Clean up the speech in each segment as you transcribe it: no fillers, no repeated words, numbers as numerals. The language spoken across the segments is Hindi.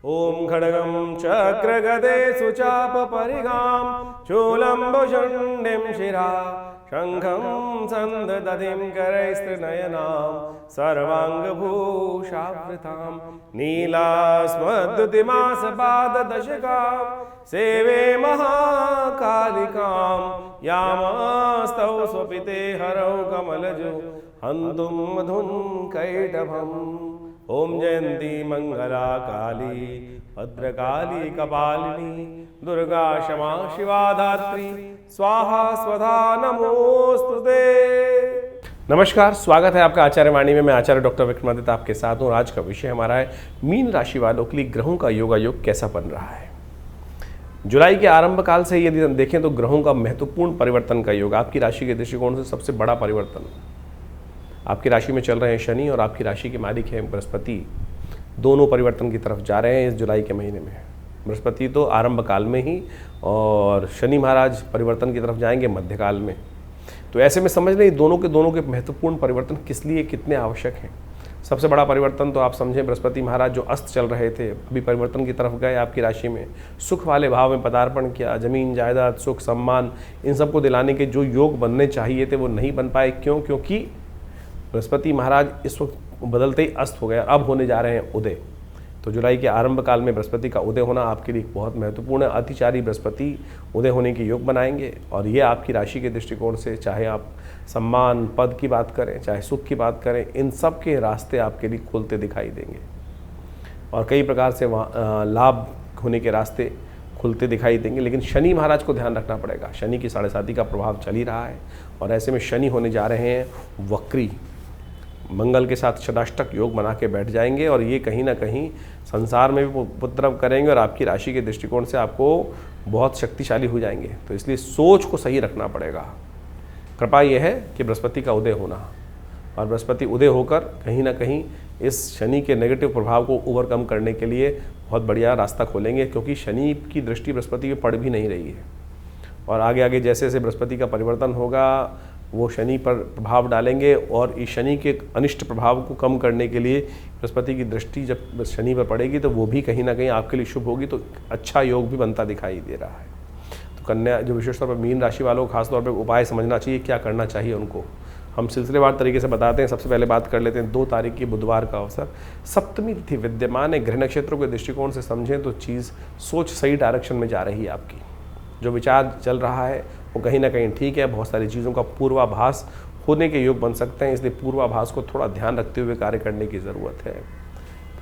ओम खड्गं चक्रगदे सुचापपरिगां शूलम्बुशुण्डिं शिरा शङ्खं सन्ददधिं करैस्त्रिनयनां सर्वाङ्गभूषावृतां नीलास्मद्युतिमासपाददशकां सेवे महाकालिकां यामास्तौ स्वपिते हरौ कमलजो हन्तुं मधुं कैटभम्। ओम जयंती मंगला काली भद्रकाली कपालिनी दुर्गा क्षमा शिवा धात्री स्वाहा स्वधा नमोस्तुते। नमस्कार, स्वागत है आपका आचार्य वाणी में। मैं आचार्य डॉक्टर विक्रमादित्य आपके साथ हूँ। आज का विषय हमारा है मीन राशि वालों के लिए ग्रहों का योगायोग कैसा बन रहा है। जुलाई के आरंभ काल से यदि हम देखें तो ग्रहों का महत्वपूर्ण परिवर्तन का योग, आपकी राशि के दृष्टिकोण से सबसे बड़ा परिवर्तन। आपकी राशि में चल रहे हैं शनि और आपकी राशि के मालिक हैं बृहस्पति, दोनों परिवर्तन की तरफ जा रहे हैं इस जुलाई के महीने में। बृहस्पति तो आरंभ काल में ही और शनि महाराज परिवर्तन की तरफ जाएंगे मध्यकाल में। तो ऐसे में समझ लें दोनों के महत्वपूर्ण परिवर्तन किस लिए कितने आवश्यक हैं। सबसे बड़ा परिवर्तन तो आप समझें, बृहस्पति महाराज जो अस्त चल रहे थे अभी परिवर्तन की तरफ गए, आपकी राशि में सुख वाले भाव में पदार्पण किया। जमीन जायदाद सुख सम्मान इन सबको दिलाने के जो योग बनने चाहिए थे वो नहीं बन पाए। क्योंकि बृहस्पति महाराज इस वक्त बदलते ही अस्त हो गया, अब होने जा रहे हैं उदय। तो जुलाई के आरंभ काल में बृहस्पति का उदय होना आपके लिए बहुत महत्वपूर्ण है। अतिचारी बृहस्पति उदय होने के योग बनाएंगे और ये आपकी राशि के दृष्टिकोण से, चाहे आप सम्मान पद की बात करें चाहे सुख की बात करें, इन सब के रास्ते आपके लिए खुलते दिखाई देंगे और कई प्रकार से वहाँ लाभ होने के रास्ते खुलते दिखाई देंगे। लेकिन शनि महाराज को ध्यान रखना पड़ेगा। शनि की 7.5 का प्रभाव चल ही रहा है और ऐसे में शनि होने जा रहे हैं वक्री। मंगल के साथ षडाष्टक योग बना के बैठ जाएंगे और ये कहीं ना कहीं संसार में भी उपद्रव करेंगे और आपकी राशि के दृष्टिकोण से आपको बहुत शक्तिशाली हो जाएंगे। तो इसलिए सोच को सही रखना पड़ेगा। कृपा यह है कि बृहस्पति का उदय होना और बृहस्पति उदय होकर कहीं ना कहीं इस शनि के नेगेटिव प्रभाव को ओवरकम करने के लिए बहुत बढ़िया रास्ता खोलेंगे, क्योंकि शनि की दृष्टि बृहस्पति पे पड़ भी नहीं रही है और आगे आगे जैसे जैसे बृहस्पति का परिवर्तन होगा वो शनि पर प्रभाव डालेंगे और इस शनि के अनिष्ट प्रभाव को कम करने के लिए बृहस्पति की दृष्टि जब शनि पर पड़ेगी तो वो भी कहीं ना कहीं आपके लिए शुभ होगी। तो अच्छा योग भी बनता दिखाई दे रहा है। तो कन्या जो विशेष तौर पर मीन राशि वालों को खासतौर पर उपाय समझना चाहिए, क्या करना चाहिए उनको हम सिलसिलेवार तरीके से बताते हैं। सबसे पहले बात कर लेते हैं 2 तारीख की बुधवार का अवसर, सप्तमी तिथि विद्यमान है। गृह नक्षत्रों के दृष्टिकोण से समझें तो चीज़ सोच सही डायरेक्शन में जा रही है। आपकी जो विचार चल रहा है वो कहीं ना कहीं ठीक है। बहुत सारी चीज़ों का पूर्वाभास होने के योग बन सकते हैं, इसलिए पूर्वाभास को थोड़ा ध्यान रखते हुए कार्य करने की ज़रूरत है।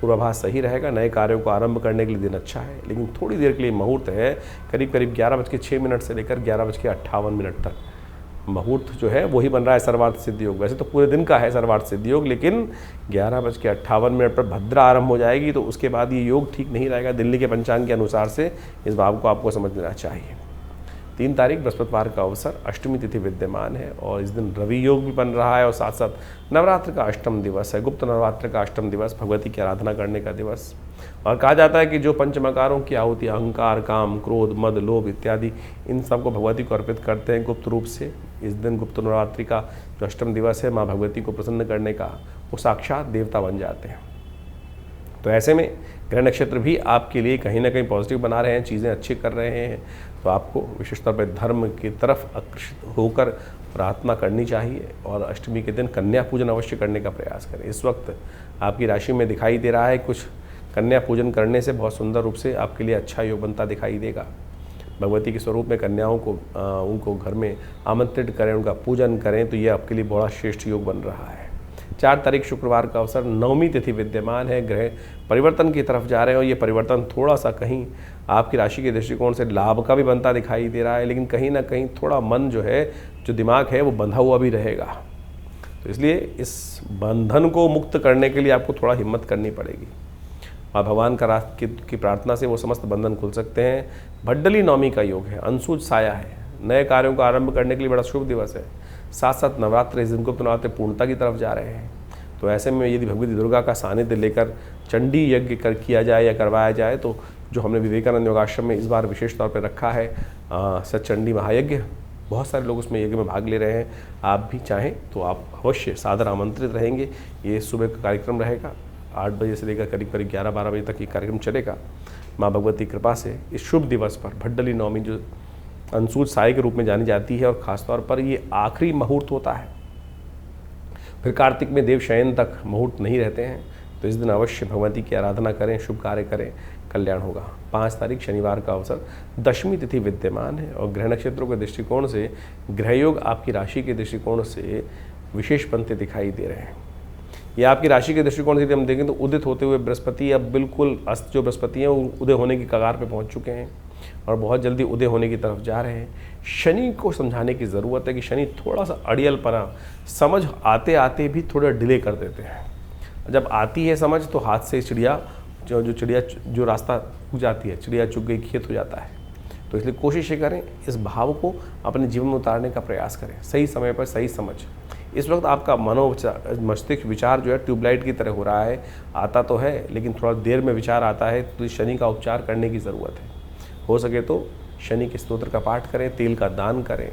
पूर्वाभास सही रहेगा। नए कार्यों को आरंभ करने के लिए दिन अच्छा है, लेकिन थोड़ी देर के लिए मुहूर्त है, करीब 11:06 से लेकर 11:58 तक मुहूर्त जो है वही बन रहा है सर्वार्थ सिद्ध योग। वैसे तो पूरे दिन का है सर्वार्थ सिद्ध योग, लेकिन 11:58 पर भद्रा आरंभ हो जाएगी तो उसके बाद ये योग ठीक नहीं रहेगा। दिल्ली के पंचांग के अनुसार से इस भाव को आपको समझ लेना चाहिए। 3 तारीख बृहस्पतिवार का अवसर, अष्टमी तिथि विद्यमान है और इस दिन रवि योग भी बन रहा है और साथ साथ नवरात्र का अष्टम दिवस है। गुप्त नवरात्र का अष्टम दिवस, भगवती की आराधना करने का दिवस। और कहा जाता है कि जो पंचमकारों की आहुति अहंकार काम क्रोध मद लोभ इत्यादि इन सब को भगवती को अर्पित करते हैं गुप्त रूप से। इस दिन गुप्त नवरात्रि का जो अष्टम दिवस है, माँ भगवती को प्रसन्न करने का, वो साक्षात देवता बन जाते हैं। तो ऐसे में ग्रह नक्षत्र भी आपके लिए कहीं ना कहीं पॉजिटिव बना रहे हैं, चीज़ें अच्छी कर रहे हैं। तो आपको विशेष तौर पर धर्म की तरफ आकर्षित होकर प्रार्थना करनी चाहिए और अष्टमी के दिन कन्या पूजन अवश्य करने का प्रयास करें। इस वक्त आपकी राशि में दिखाई दे रहा है कुछ कन्या पूजन करने से बहुत सुंदर रूप से आपके लिए अच्छा योग बनता दिखाई देगा। भगवती के स्वरूप में कन्याओं को उनको घर में आमंत्रित करें, उनका पूजन करें, तो ये आपके लिए बड़ा श्रेष्ठ योग बन रहा है। 4 तारीख शुक्रवार का अवसर, नवमी तिथि विद्यमान है। ग्रह परिवर्तन की तरफ जा रहे हो। ये परिवर्तन थोड़ा सा कहीं आपकी राशि के दृष्टिकोण से लाभ का भी बनता दिखाई दे रहा है, लेकिन कहीं ना कहीं थोड़ा मन जो है, जो दिमाग है, वो बंधा हुआ भी रहेगा। तो इसलिए इस बंधन को मुक्त करने के लिए आपको थोड़ा हिम्मत करनी पड़ेगी और भगवान की प्रार्थना से वो समस्त बंधन खुल सकते हैं। भड्डली नवमी का योग है, अंशुज साया है। नए कार्यों को आरंभ करने के लिए बड़ा शुभ दिवस है। साथ साथ नवरात्र, इस दिन गुप्त नवरात्र पूर्णता की तरफ जा रहे हैं। तो ऐसे में यदि भगवती दुर्गा का सानिध्य लेकर चंडी यज्ञ किया जाए या करवाया जाए, तो जो हमने विवेकानंद योगाश्रम में इस बार विशेष तौर पर रखा है सचंडी महायज्ञ, बहुत सारे लोग उसमें यज्ञ में भाग ले रहे हैं। आप भी चाहें तो आप अवश्य सादर आमंत्रित रहेंगे। ये सुबह का कार्यक्रम रहेगा 8 बजे से लेकर करीब करीब 11-12 बजे तक ये कार्यक्रम चलेगा। माँ भगवती कृपा से इस शुभ दिवस पर भट्टली नवमी जो अनसूत साय के रूप में जानी जाती है और ख़ासतौर पर ये आखिरी मुहूर्त होता है, फिर कार्तिक में देव शयन तक मुहूर्त नहीं रहते हैं, तो इस दिन अवश्य भगवती की आराधना करें, शुभ कार्य करें, कल्याण होगा। 5 तारीख शनिवार का अवसर, दशमी तिथि विद्यमान है और ग्रह नक्षत्रों के दृष्टिकोण से ग्रहयोग आपकी राशि के दृष्टिकोण से विशेष बनते दिखाई दे रहे हैं। ये आपकी राशि के दृष्टिकोण से यदि हम देखें तो उदित होते हुए बृहस्पति अब बिल्कुल अस्त जो बृहस्पति हैं वो उदय होने की कगार पे पहुंच चुके हैं और बहुत जल्दी उदय होने की तरफ जा रहे हैं। शनि को समझाने की ज़रूरत है कि शनि थोड़ा सा अड़ियलपना, समझ आते आते भी थोड़ा डिले कर देते हैं। जब आती है समझ तो हाथ से चिड़िया जो रास्ता उग जाती है, चिड़िया चुग गई खेत हो जाता है। तो इसलिए कोशिश ये करें, इस भाव को अपने जीवन में उतारने का प्रयास करें, सही समय पर सही समझ। इस वक्त आपका मस्तिष्क विचार जो है ट्यूबलाइट की तरह हो रहा है, आता तो है लेकिन थोड़ा देर में विचार आता है, तो शनि का उपचार करने की ज़रूरत है। हो सके तो शनि के स्तोत्र का पाठ करें, तेल का दान करें,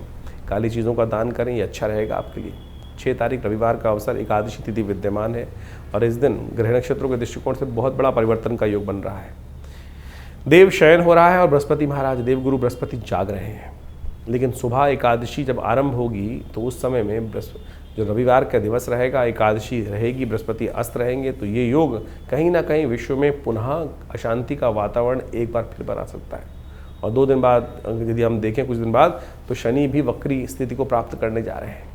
काली चीज़ों का दान करें, ये अच्छा रहेगा आपके लिए। 6 तारीख रविवार का अवसर, एकादशी तिथि विद्यमान है और इस दिन ग्रह नक्षत्रों के दृष्टिकोण से बहुत बड़ा परिवर्तन का योग बन रहा है। देव शयन हो रहा है और बृहस्पति महाराज, देवगुरु बृहस्पति जाग रहे हैं। लेकिन सुबह एकादशी जब आरंभ होगी तो उस समय में जो रविवार का दिवस रहेगा, एकादशी रहेगी, बृहस्पति अस्त रहेंगे, तो ये योग कहीं ना कहीं विश्व में पुनः अशांति का वातावरण एक बार फिर बना सकता है। और 2 दिन बाद यदि हम देखें, कुछ दिन बाद, तो शनि भी वक्री स्थिति को प्राप्त करने जा रहे हैं।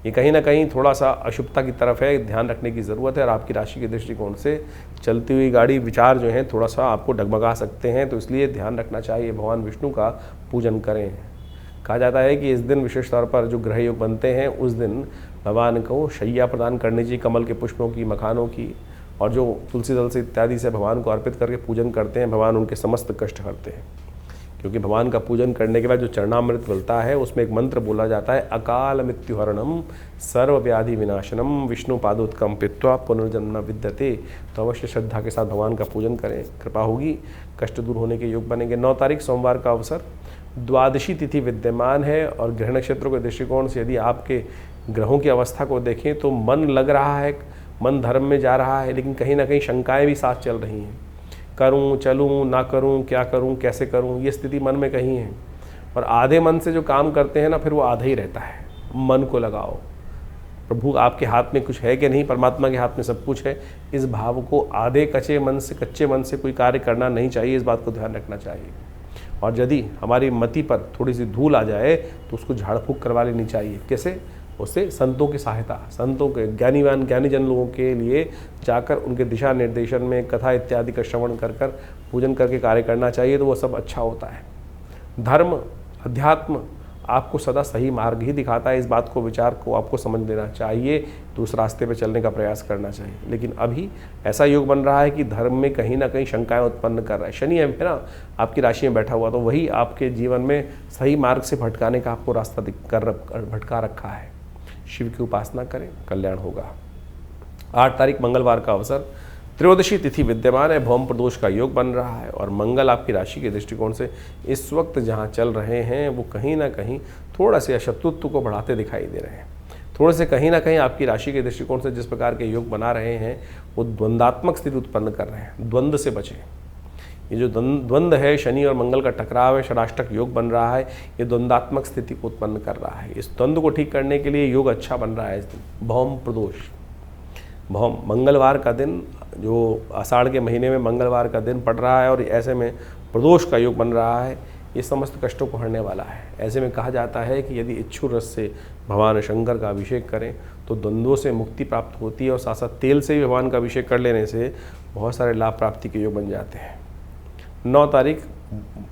ये कहीं ना कहीं थोड़ा सा अशुभता की तरफ है, ध्यान रखने की ज़रूरत है। और आपकी राशि के दृष्टिकोण से चलती हुई गाड़ी विचार जो हैं थोड़ा सा आपको डगमगा सकते हैं, तो इसलिए ध्यान रखना चाहिए। भगवान विष्णु का पूजन करें। कहा जाता है कि इस दिन विशेष तौर पर जो ग्रह योग बनते हैं उस दिन भगवान को शैया प्रदान करनी चाहिए, कमल के पुष्पों की, मखानों की, और जो तुलसी दल से इत्यादि से भगवान को अर्पित करके पूजन करते हैं, भगवान उनके समस्त कष्ट हरते हैं। क्योंकि भगवान का पूजन करने के बाद जो चरणामृत मिलता है उसमें एक मंत्र बोला जाता है, अकाल मृत्युहरणम सर्व व्याधि विनाशनम विष्णु पादोत्कम पित्वा पुनर्जन्म विद्यते। तो अवश्य श्रद्धा के साथ भगवान का पूजन करें, कृपा होगी, कष्ट दूर होने के योग बनेंगे। 9 तारीख सोमवार का अवसर, द्वादशी तिथि विद्यमान है और ग्रह नक्षत्रों के दृष्टिकोण से यदि आपके ग्रहों की अवस्था को देखें तो मन लग रहा है, मन धर्म में जा रहा है, लेकिन कहीं ना कहीं शंकाएं भी साथ चल रही हैं। करूं, चलूं, ना करूं, क्या करूं, कैसे करूं, ये स्थिति मन में कहीं है। और आधे मन से जो काम करते हैं ना, फिर वो आधा ही रहता है। मन को लगाओ, प्रभु आपके हाथ में कुछ है कि नहीं, परमात्मा के हाथ में सब कुछ है। इस भाव को आधे कच्चे मन से कोई कार्य करना नहीं चाहिए, इस बात को ध्यान रखना चाहिए। और यदि हमारी मति पर थोड़ी सी धूल आ जाए तो उसको झाड़ फूँक करवा लेनी चाहिए। कैसे? उससे संतों की सहायता, संतों के ज्ञानीजन लोगों के लिए जाकर उनके दिशा निर्देशन में कथा इत्यादि का श्रवण कर पूजन करके कार्य करना चाहिए, तो वो सब अच्छा होता है। धर्म, अध्यात्म आपको सदा सही मार्ग ही दिखाता है। इस बात को, विचार को आपको समझ लेना चाहिए, तो उस रास्ते पर चलने का प्रयास करना चाहिए। लेकिन अभी ऐसा योग बन रहा है कि धर्म में कहीं ना कहीं शंकाएं उत्पन्न कर रहा है। शनि है ना आपकी राशि में बैठा हुआ, तो वही आपके जीवन में सही मार्ग से भटकाने का आपको रास्ता भटका रखा है। शिव की उपासना करें, कल्याण होगा। 8 तारीख मंगलवार का अवसर, त्रयोदशी तिथि विद्यमान है, भौम प्रदोष का योग बन रहा है और मंगल आपकी राशि के दृष्टिकोण से इस वक्त जहां चल रहे हैं वो कहीं ना कहीं थोड़ा से शत्रुत्व को बढ़ाते दिखाई दे रहे हैं। थोड़े से कहीं ना कहीं आपकी राशि के दृष्टिकोण से जिस प्रकार के योग बना रहे हैं वो द्वंद्वात्मक स्थिति उत्पन्न कर रहे हैं। द्वंद्व से बचें। ये जो द्वंद्व है, शनि और मंगल का टकराव है, षडाष्टक योग बन रहा है, ये द्वंद्वात्मक स्थिति को उत्पन्न कर रहा है। इस द्वंद्व को ठीक करने के लिए योग अच्छा बन रहा है इस दिन। भौम प्रदोष, भौम मंगलवार का दिन, जो आषाढ़ के महीने में मंगलवार का दिन पड़ रहा है और ऐसे में प्रदोष का योग बन रहा है, ये समस्त कष्टों को हरने वाला है। ऐसे में कहा जाता है कि यदि इच्छुर रस से भगवान शंकर का अभिषेक करें तो द्वंद्वों से मुक्ति प्राप्त होती है और साथ साथ तेल से भी भगवान का अभिषेक कर लेने से बहुत सारे लाभ प्राप्ति के योग बन जाते हैं। 9 तारीख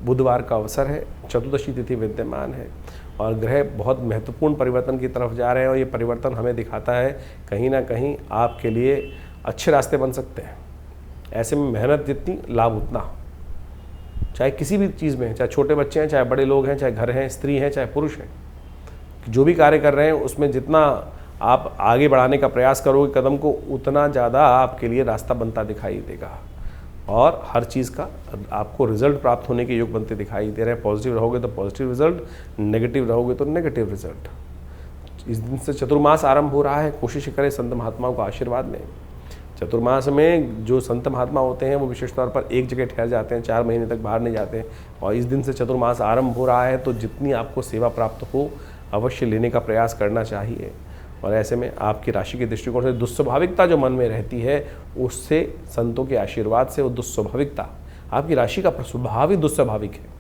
बुधवार का अवसर है, चतुर्दशी तिथि विद्यमान है और ग्रह बहुत महत्वपूर्ण परिवर्तन की तरफ जा रहे हैं और ये परिवर्तन हमें दिखाता है कहीं ना कहीं आपके लिए अच्छे रास्ते बन सकते हैं। ऐसे में मेहनत जितनी, लाभ उतना, चाहे किसी भी चीज़ में, चाहे छोटे बच्चे हैं, चाहे बड़े लोग हैं, चाहे घर हैं, स्त्री हैं, चाहे पुरुष हैं, जो भी कार्य कर रहे हैं उसमें जितना आप आगे बढ़ाने का प्रयास करोगे कदम को, उतना ज़्यादा आपके लिए रास्ता बनता दिखाई देगा और हर चीज़ का आपको रिजल्ट प्राप्त होने के योग बनते दिखाई दे रहे हैं। पॉजिटिव रहोगे तो पॉजिटिव रिजल्ट, नेगेटिव रहोगे तो नेगेटिव रिजल्ट। इस दिन से चतुर्मास आरंभ हो रहा है, कोशिश करें संत महात्माओं का आशीर्वाद लें। चतुर्मास में जो संत महात्मा होते हैं वो विशेष तौर पर एक जगह ठहर जाते हैं, 4 महीने तक बाहर नहीं जाते हैं। और इस दिन से चतुर्मास आरंभ हो रहा है, तो जितनी आपको सेवा प्राप्त हो अवश्य लेने का प्रयास करना चाहिए। और ऐसे में आपकी राशि के दृष्टिकोण से दुस्वाभाविकता जो मन में रहती है, उससे संतों के आशीर्वाद से वो दुस्वाभाविकता, आपकी राशि का स्वभाव ही दुस्वाभाविक है।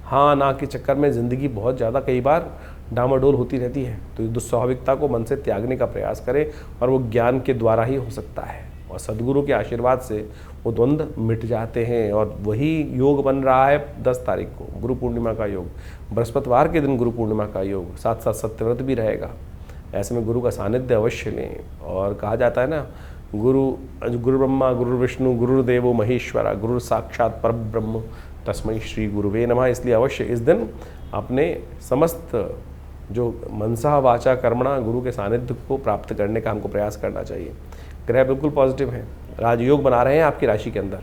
हाँ ना के चक्कर में ज़िंदगी बहुत ज़्यादा कई बार डामाडोल होती रहती है, तो इस दुस्वाभाविकता को मन से त्यागने का प्रयास करें, और वो ज्ञान के द्वारा ही हो सकता है। और सदगुरु के आशीर्वाद से वो द्वंद्व मिट जाते हैं। और वही योग बन रहा है 10 तारीख को, गुरु पूर्णिमा का योग, बृहस्पतिवार के दिन गुरु पूर्णिमा का योग, साथ साथ सत्यव्रत भी रहेगा। ऐसे में गुरु का सानिध्य अवश्य लें। और कहा जाता है ना, गुरु ब्रह्मा गुरु विष्णु गुरुदेवो महेश्वरा, गुरु साक्षात परब्रह्म तस्मै श्री गुरुवे नमः। इसलिए अवश्य इस दिन अपने समस्त जो मनसा वाचा कर्मणा गुरु के सानिध्य को प्राप्त करने का हमको प्रयास करना चाहिए। ग्रह बिल्कुल पॉजिटिव हैं, राजयोग बना रहे हैं आपकी राशि के अंदर,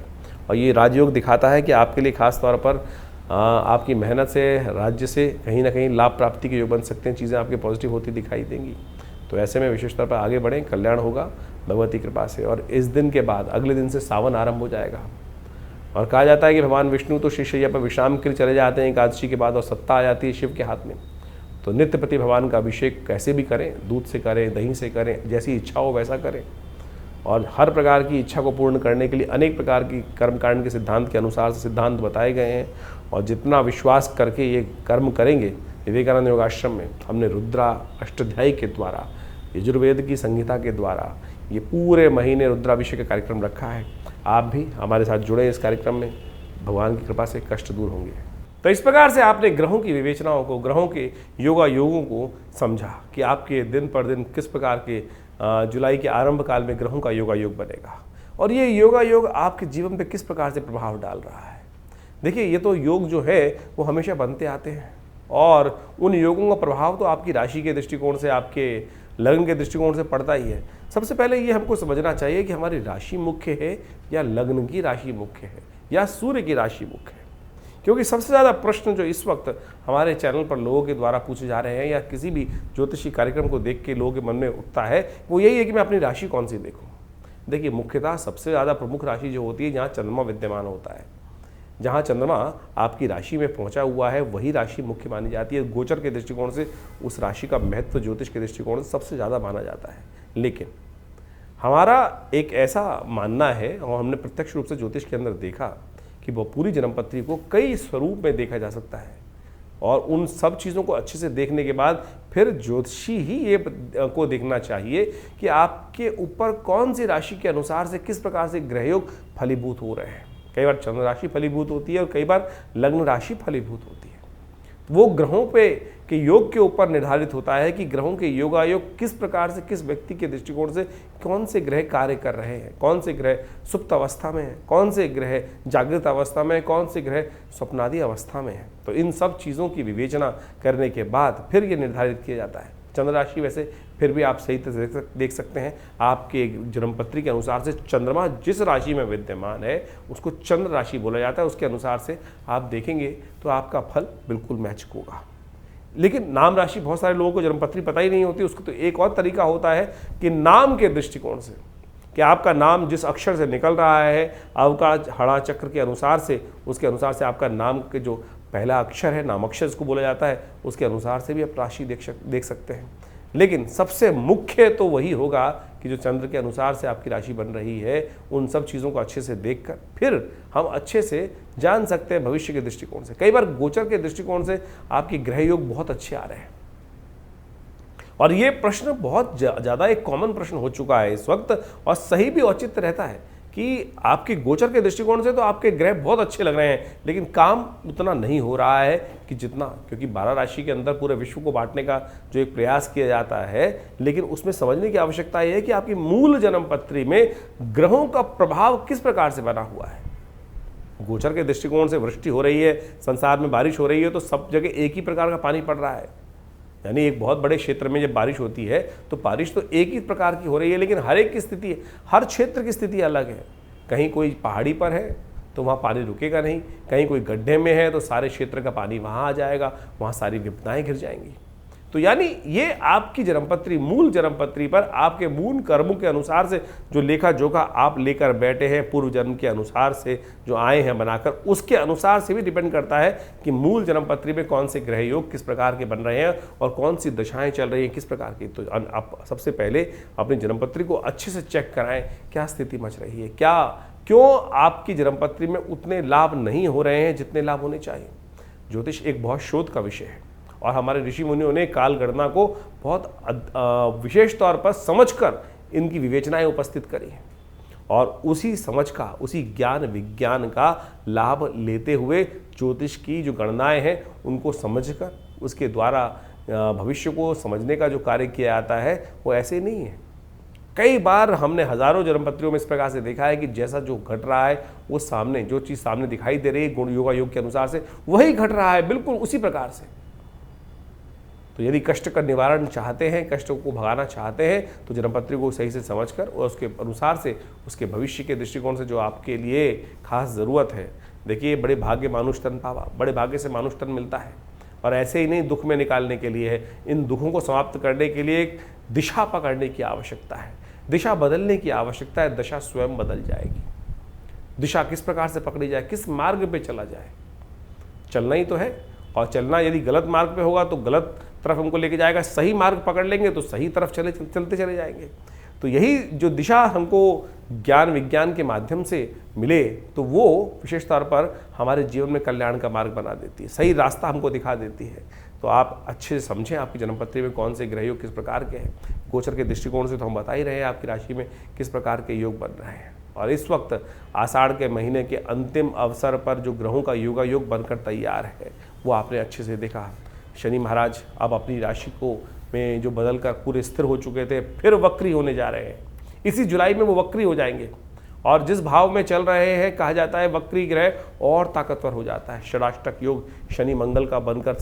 और ये राजयोग दिखाता है कि आपके लिए खास तौर पर आपकी मेहनत से राज्य से कहीं ना कहीं लाभ प्राप्ति के योग बन सकते हैं, चीज़ें आपके पॉजिटिव होती दिखाई देंगी। तो ऐसे में विशेष तौर पर आगे बढ़ें, कल्याण होगा भगवती कृपा से। और इस दिन के बाद अगले दिन से सावन आरंभ हो जाएगा। और कहा जाता है कि भगवान विष्णु तो शैया पर विश्राम के लिए चले जाते हैं एकादशी के बाद, और सत्ता आ जाती है शिव के हाथ में। तो नित्य प्रति भगवान का अभिषेक कैसे भी करें, दूध से करें, दही से करें, जैसी इच्छा हो वैसा करें। और हर प्रकार की इच्छा को पूर्ण करने के लिए अनेक प्रकार की कर्मकांड के सिद्धांत के अनुसार सिद्धांत बताए गए हैं। और जितना विश्वास करके ये कर्म करेंगे, विवेकानंद योगाश्रम में हमने रुद्रा अष्टाध्यायी के द्वारा, यजुर्वेद की संहिता के द्वारा ये पूरे महीने रुद्राभिषेक का कार्यक्रम रखा है। आप भी हमारे साथ जुड़े इस कार्यक्रम में, भगवान की कृपा से कष्ट दूर होंगे। तो इस प्रकार से आपने ग्रहों की विवेचनाओं को, ग्रहों के योगों को समझा कि आपके दिन पर दिन किस प्रकार के जुलाई के आरंभ काल में ग्रहों का योग बनेगा, और ये योग आपके जीवन पे किस प्रकार से प्रभाव डाल रहा है। देखिए, ये तो योग जो है वो हमेशा बनते आते हैं, और उन योगों का प्रभाव तो आपकी राशि के दृष्टिकोण से, आपके लग्न के दृष्टिकोण से पड़ता ही है। सबसे पहले ये हमको समझना चाहिए कि हमारी राशि मुख्य है या लग्न की राशि मुख्य है या सूर्य की राशि मुख्य है। क्योंकि सबसे ज़्यादा प्रश्न जो इस वक्त हमारे चैनल पर लोगों के द्वारा पूछे जा रहे हैं, या किसी भी ज्योतिषी कार्यक्रम को देख के लोगों के मन में उठता है, वो यही है कि मैं अपनी राशि कौन सी देखूं। देखिए, मुख्यतः सबसे ज़्यादा प्रमुख राशि जो होती है जहाँ चंद्रमा विद्यमान होता है, जहाँ चंद्रमा आपकी राशि में पहुँचा हुआ है, वही राशि मुख्य मानी जाती है। गोचर के दृष्टिकोण से उस राशि का महत्व ज्योतिष के दृष्टिकोण से सबसे ज़्यादा माना जाता है। लेकिन हमारा एक ऐसा मानना है, और हमने प्रत्यक्ष रूप से ज्योतिष के अंदर देखा कि वो पूरी जन्मपत्री को कई स्वरूप में देखा जा सकता है, और उन सब चीज़ों को अच्छे से देखने के बाद फिर ज्योतिषी ही ये को देखना चाहिए कि आपके ऊपर कौन सी राशि के अनुसार से किस प्रकार से ग्रहयोग फलीभूत हो रहे हैं। कई बार चंद्र राशि फलीभूत होती है और कई बार लग्न राशि फलीभूत होती है। वो ग्रहों पे के योग के ऊपर निर्धारित होता है कि ग्रहों के योगायोग किस प्रकार से, किस व्यक्ति के दृष्टिकोण से कौन से ग्रह कार्य कर रहे हैं, कौन से ग्रह सुप्त अवस्था में है, कौन से ग्रह जागृत अवस्था में है, कौन से ग्रह स्वप्नादि अवस्था में है। तो इन सब चीज़ों की विवेचना करने के बाद फिर ये निर्धारित किया जाता है। चंद्र राशि वैसे फिर भी आप सही तरह से देख सकते हैं, आपके जन्मपत्री के अनुसार से चंद्रमा जिस राशि में विद्यमान है उसको चंद्र राशि बोला जाता है। उसके अनुसार से आप देखेंगे तो आपका फल बिल्कुल मैच होगा। लेकिन नाम राशि बहुत सारे लोगों को जन्मपत्री पता ही नहीं होती। उसको तो एक और तरीका होता है कि नाम के दृष्टिकोण से, कि आपका नाम जिस अक्षर से निकल रहा है, अवकाश हड़ा चक्र के अनुसार से, उसके अनुसार से आपका नाम के जो पहला अक्षर है, नाम अक्षर जिसको बोला जाता है, उसके अनुसार से भी आप राशि देख सकते हैं। लेकिन सबसे मुख्य तो वही होगा कि जो चंद्र के अनुसार से आपकी राशि बन रही है, उन सब चीज़ों को अच्छे से देखकर फिर हम अच्छे से जान सकते हैं भविष्य के दृष्टिकोण से। कई बार गोचर के दृष्टिकोण से आपके ग्रह योग बहुत अच्छे आ रहे हैं, और ये प्रश्न बहुत ज़्यादा एक कॉमन प्रश्न हो चुका है इस वक्त, और सही भी औचित्य रहता है कि आपके गोचर के दृष्टिकोण से तो आपके ग्रह बहुत अच्छे लग रहे हैं, लेकिन काम उतना नहीं हो रहा है कि जितना, क्योंकि 12 राशि के अंदर पूरे विश्व को बांटने का जो एक प्रयास किया जाता है, लेकिन उसमें समझने की आवश्यकता यह है कि आपकी मूल जन्मपत्री में ग्रहों का प्रभाव किस प्रकार से बना हुआ है। गोचर के दृष्टिकोण से वृष्टि हो रही है, संसार में बारिश हो रही है, तो सब जगह एक ही प्रकार का पानी पड़ रहा है। यानी एक बहुत बड़े क्षेत्र में जब बारिश होती है तो बारिश तो एक ही प्रकार की हो रही है, लेकिन हर एक की स्थिति, हर क्षेत्र की स्थिति अलग है। कहीं कोई पहाड़ी पर है तो वहाँ पानी रुकेगा नहीं, कहीं कोई गड्ढे में है तो सारे क्षेत्र का पानी वहाँ आ जाएगा, वहाँ सारी विपदाएं घिर जाएंगी। तो यानी ये आपकी जन्मपत्री, मूल जन्मपत्री पर आपके मूल कर्मों के अनुसार से जो लेखा जोखा आप लेकर बैठे हैं, पूर्व जन्म के अनुसार से जो आए हैं बनाकर, उसके अनुसार से भी डिपेंड करता है कि मूल जन्मपत्री में कौन से ग्रह योग किस प्रकार के बन रहे हैं और कौन सी दशाएं चल रही हैं किस प्रकार की। तो आप सबसे पहले अपनी जन्मपत्री को अच्छे से चेक कराएं, क्या स्थिति मच रही है, क्यों आपकी जन्मपत्री में उतने लाभ नहीं हो रहे हैं जितने लाभ होने चाहिए। ज्योतिष एक बहुत शोध का विषय है और हमारे ऋषि मुनियों ने काल गणना को बहुत विशेष तौर पर समझकर इनकी विवेचनाएं उपस्थित करी हैं और उसी समझ का, उसी ज्ञान विज्ञान का लाभ लेते हुए ज्योतिष की जो गणनाएं हैं उनको समझकर उसके द्वारा भविष्य को समझने का जो कार्य किया जाता है वो ऐसे नहीं है। कई बार हमने हजारों जन्मपत्रियों में इस प्रकार से देखा है कि जैसा जो घट रहा है वो सामने, जो चीज़ सामने दिखाई दे रही है गुण योगा योग के अनुसार से वही घट रहा है, बिल्कुल उसी प्रकार से। तो यदि कष्ट का निवारण चाहते हैं, कष्टों को भगाना चाहते हैं, तो जन्मपत्री को सही से समझकर और उसके अनुसार से उसके भविष्य के दृष्टिकोण से जो आपके लिए खास ज़रूरत है। देखिए, बड़े भाग्य मानुष तन पावा, बड़े भाग्य से मानुष तन मिलता है और ऐसे ही नहीं दुख में निकालने के लिए है, इन दुखों को समाप्त करने के लिए एक दिशा पकड़ने की आवश्यकता है, दिशा बदलने की आवश्यकता है। दशा स्वयं बदल जाएगी। दिशा किस प्रकार से पकड़ी जाए, किस मार्ग पे चला जाए, चलना ही तो है। और चलना यदि गलत मार्ग पे होगा तो गलत तरफ हमको लेके जाएगा, सही मार्ग पकड़ लेंगे तो सही तरफ चलते चले जाएंगे। तो यही जो दिशा हमको ज्ञान विज्ञान के माध्यम से मिले तो वो विशेष तौर पर हमारे जीवन में कल्याण का मार्ग बना देती है, सही रास्ता हमको दिखा देती है। तो आप अच्छे से समझें आपकी जन्मपत्री में कौन से ग्रह योग किस प्रकार के हैं। गोचर के दृष्टिकोण से तो हम बता ही रहे हैं आपकी राशि में किस प्रकार के योग बन रहे हैं। और इस वक्त आषाढ़ के महीने के अंतिम अवसर पर जो ग्रहों का योगा योग बनकर तैयार है वो आपने अच्छे से देखा। शनि महाराज अब अपनी राशि को में जो बदल कर पूरे स्थिर हो चुके थे, फिर वक्री होने जा रहे हैं। इसी जुलाई में वो वक्री हो जाएंगे और जिस भाव में चल रहे हैं कहा जाता है वक्री ग्रह और ताकतवर हो जाता है। षडाष्टक योग शनि मंगल का बनकर,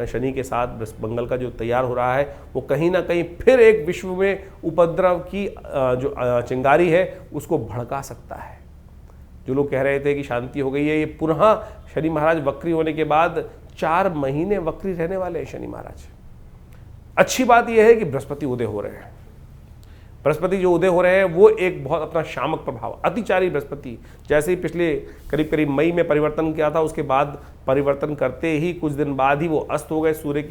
शनि के साथ मंगल का जो तैयार हो रहा है वो कहीं ना कहीं फिर एक विश्व में उपद्रव की जो चिंगारी है उसको भड़का सकता है। जो लोग कह रहे थे कि शांति हो गई है, ये पुनः शनि महाराज वक्री होने के बाद 4 महीने वक्री रहने वाले हैं शनि महाराज। अच्छी बात यह है कि बृहस्पति उदय हो रहे हैं। बृहस्पति जो उदय हो रहे हैं वो एक बहुत अपना शामक प्रभाव, अतिचारी बृहस्पति, जैसे ही पिछले करीब करीब मई में परिवर्तन किया था उसके बाद परिवर्तन करते ही कुछ दिन बाद ही वो अस्त हो गए सूर्य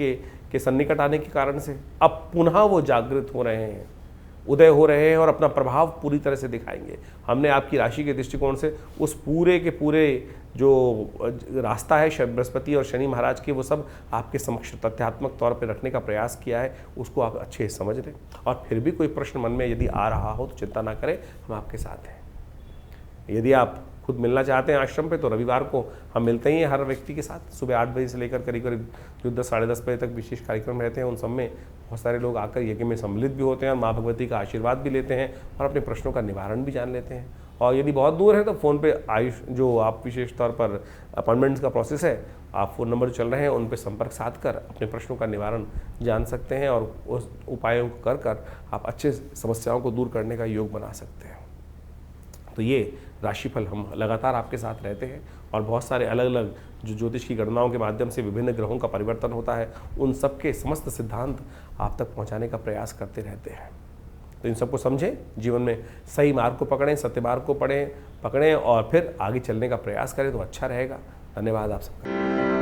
के सन्निकट आने के कारण से। अब पुनः वो जागृत हो रहे हैं, उदय हो रहे हैं और अपना प्रभाव पूरी तरह से दिखाएंगे। हमने आपकी राशि के दृष्टिकोण से उस पूरे के पूरे जो रास्ता है बृहस्पति और शनि महाराज के, वो सब आपके समक्ष तथ्यात्मक तौर पर रखने का प्रयास किया है, उसको आप अच्छे से समझ लें। और फिर भी कोई प्रश्न मन में यदि आ रहा हो तो चिंता ना करें, हम आपके साथ हैं। यदि आप खुद मिलना चाहते हैं आश्रम पे तो रविवार को हम मिलते ही हैं हर व्यक्ति के साथ। सुबह 8 बजे से लेकर करीब करीब जो 10 साढ़े 10 बजे तक विशेष कार्यक्रम रहते हैं, उन सब में बहुत सारे लोग आकर यज्ञ में सम्मिलित भी होते हैं और माँ भगवती का आशीर्वाद भी लेते हैं और अपने प्रश्नों का निवारण भी जान लेते हैं। और यदि बहुत दूर है तो फ़ोन पे आयुष जो आप विशेष तौर पर अपॉइंटमेंट्स का प्रोसेस है, आप फ़ोन नंबर चल रहे हैं उन पर संपर्क साध कर अपने प्रश्नों का निवारण जान सकते हैं और उस उपायों को कर कर आप अच्छे समस्याओं को दूर करने का योग बना सकते हैं। तो ये राशिफल हम लगातार आपके साथ रहते हैं और बहुत सारे अलग अलग जो ज्योतिष की गणनाओं के माध्यम से विभिन्न ग्रहों का परिवर्तन होता है, उन सब के समस्त सिद्धांत आप तक पहुंचाने का प्रयास करते रहते हैं। तो इन सबको समझें, जीवन में सही मार्ग को पकड़ें, सत्य मार्ग को पकड़ें और फिर आगे चलने का प्रयास करें तो अच्छा रहेगा। धन्यवाद आप सबका।